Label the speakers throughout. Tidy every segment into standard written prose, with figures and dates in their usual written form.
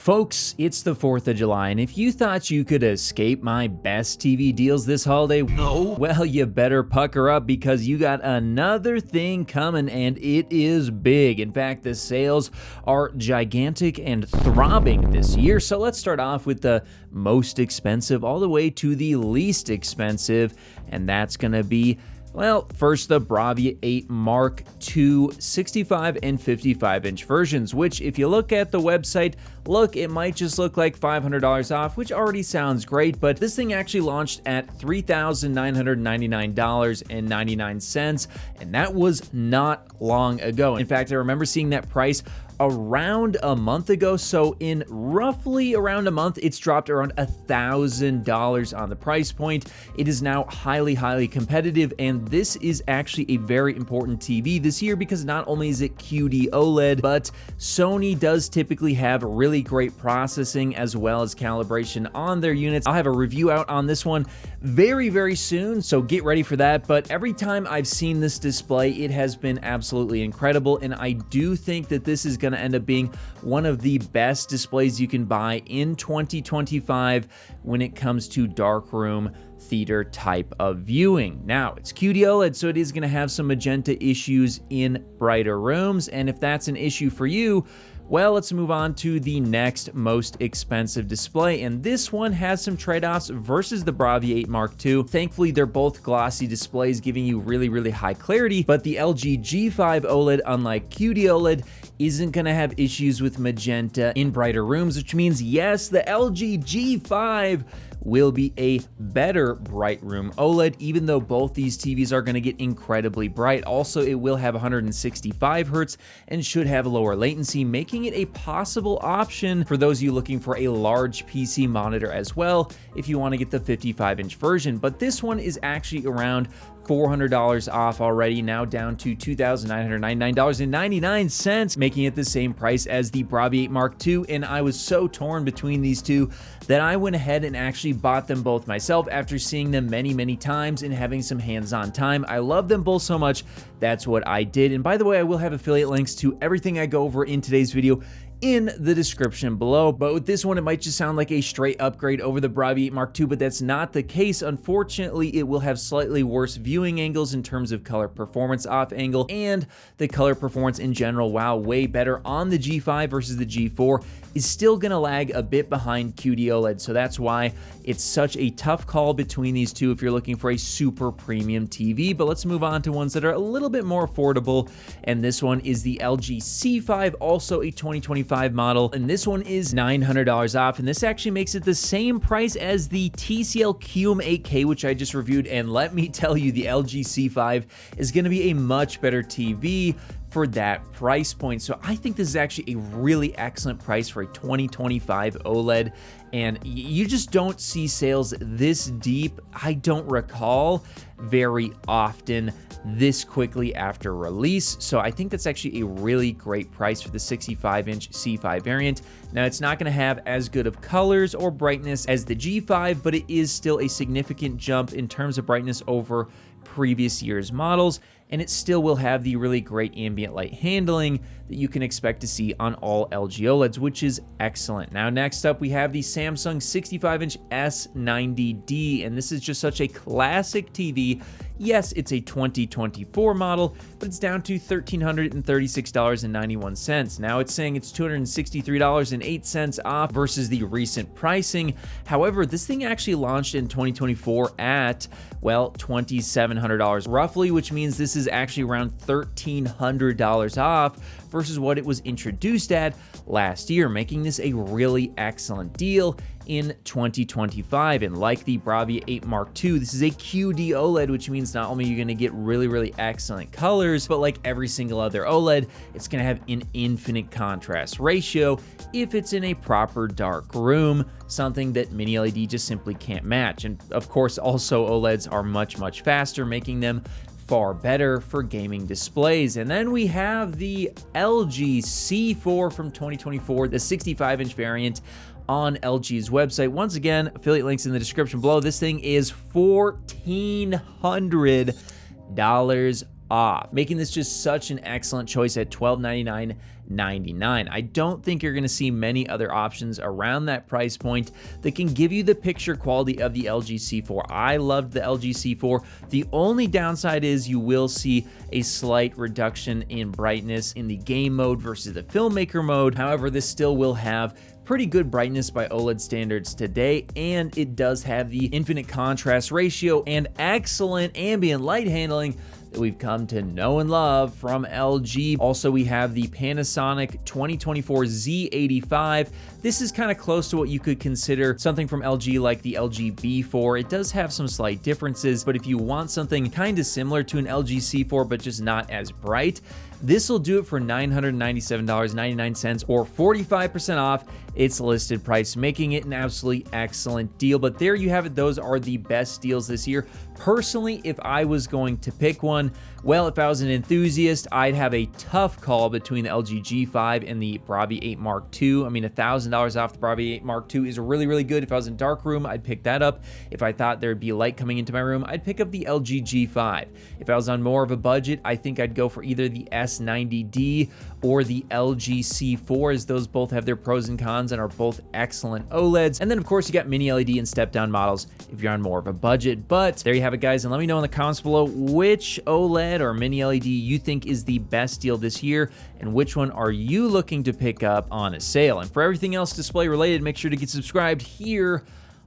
Speaker 1: Folks, it's the 4th of July, and if you thought you could escape my best TV deals this holiday,
Speaker 2: No.
Speaker 1: well, you better pucker up because you got another thing coming, and it is big. In fact, the sales are gigantic and throbbing this year. So let's start off with the most expensive all the way to the least expensive, and that's going to be, well, first the Bravia 8 Mark II 65 and 55-inch versions, which if you look at the website, look, it might just look like $500 off, which already sounds great, but this thing actually launched at $3,999.99, and that was not long ago. In fact, I remember seeing that price around a month ago, so in roughly around a month, it's dropped around $1,000 on the price point. It is now highly competitive, and this is actually a very important TV this year because not only is it QD OLED, but Sony does typically have really great processing as well as calibration on their units. I'll have a review out on this one very soon, so get ready for that. But every time I've seen this display, it has been absolutely incredible, and I do think that this is going to end up being one of the best displays you can buy in 2025 when it comes to darkroom theater type of viewing. Now, it's QD OLED, so it is going to have some magenta issues in brighter rooms, and if that's an issue for you, well, let's move on to the next most expensive display, and this one has some trade-offs versus the Bravia 8 Mark II. Thankfully, they're both glossy displays giving you really high clarity, but the LG G5 OLED, unlike QD OLED, isn't going to have issues with magenta in brighter rooms, which means, yes, the LG G5 will be a better bright room OLED, even though both these TVs are going to get incredibly bright. Also, it will have 165 Hz and should have lower latency, making it a possible option for those of you looking for a large PC monitor as well, if you want to get the 55-inch version. But this one is actually around $400 off already, now down to $2,999.99, making it the same price as the Bravia 8 Mark II, and I was so torn between these two that I went ahead and actually bought them both myself after seeing them many times and having some hands-on time. I love them both so much, that's what I did. And by the way, I will have affiliate links to everything I go over in today's video in the description below. But with this one, it might just sound like a straight upgrade over the Bravia 8 Mark II, but that's not the case. Unfortunately, it will have slightly worse viewing angles in terms of color performance off angle, and the color performance in general, while way better on the G5 versus the G4, is still gonna lag a bit behind QD OLED. So that's why it's such a tough call between these two if you're looking for a super premium TV. But let's move on to ones that are a little bit more affordable, and this one is the LG C5, also a 2025 model, and this one is $900 off, and this actually makes it the same price as the TCL QM 8K, which I just reviewed, and let me tell you, the LG C5 is going to be a much better TV for that price point. So I think this is actually a really excellent price for a 2025 OLED, and you just don't see sales this deep, I don't recall, very often this quickly after release. So I think that's actually a really great price for the 65-inch C5 variant. Now, it's not going to have as good of colors or brightness as the G5, but it is still a significant jump in terms of brightness over previous year's models, and it still will have the really great ambient light handling that you can expect to see on all LG OLEDs, which is excellent. Now, next up, we have the Samsung 65-inch S90D, and this is just such a classic TV. Yes, it's a 2024 model, but it's down to $1,336.91. Now, it's saying it's $263.08 off versus the recent pricing. However, this thing actually launched in 2024 at, well, $2,700 roughly, which means this is actually around $1,300 off versus what it was introduced at last year, making this a really excellent deal in 2025. And like the Bravia 8 Mark II, this is a QD OLED, which means not only are you going to get really excellent colors, but like every single other OLED, it's going to have an infinite contrast ratio if it's in a proper dark room, something that mini LED just simply can't match. And of course, also OLEDs are much faster, making them far better for gaming displays. And then we have the LG C4 from 2024, the 65-inch variant on LG's website. Once again, affiliate links in the description below. This thing is $1,400 off, making this just such an excellent choice at $1,299 $199. I don't think you're going to see many other options around that price point that can give you the picture quality of the LG C4. I loved the LG C4. The only downside is you will see a slight reduction in brightness in the game mode versus the filmmaker mode. However, this still will have pretty good brightness by OLED standards today, and it does have the infinite contrast ratio and excellent ambient light handling that we've come to know and love from LG. Also, we have the Panasonic 2024 Z85. This is kind of close to what you could consider something from LG like the LG B4. It does have some slight differences, but if you want something kind of similar to an LG C4 but just not as bright, this will do it for $997.99 or 45% off its listed price, making it an absolutely excellent deal. But there you have it. Those are the best deals this year. Personally, if I was going to pick one, well, if I was an enthusiast, I'd have a tough call between the LG G5 and the Bravia 8 Mark II. I mean, $1,000 off the Bravia 8 Mark II is really, really good. If I was in a dark room, I'd pick that up. If I thought there'd be light coming into my room, I'd pick up the LG G5. If I was on more of a budget, I think I'd go for either the S90D or the LG C4, as those both have their pros and cons and are both excellent OLEDs. And then, of course, you got mini LED and step-down models if you're on more of a budget. But there you have it, guys, and let me know in the comments below which OLED or mini LED you think is the best deal this year, and which one are you looking to pick up on a sale. And for everything else display related, make sure to get subscribed here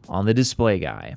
Speaker 1: on The Display Guy.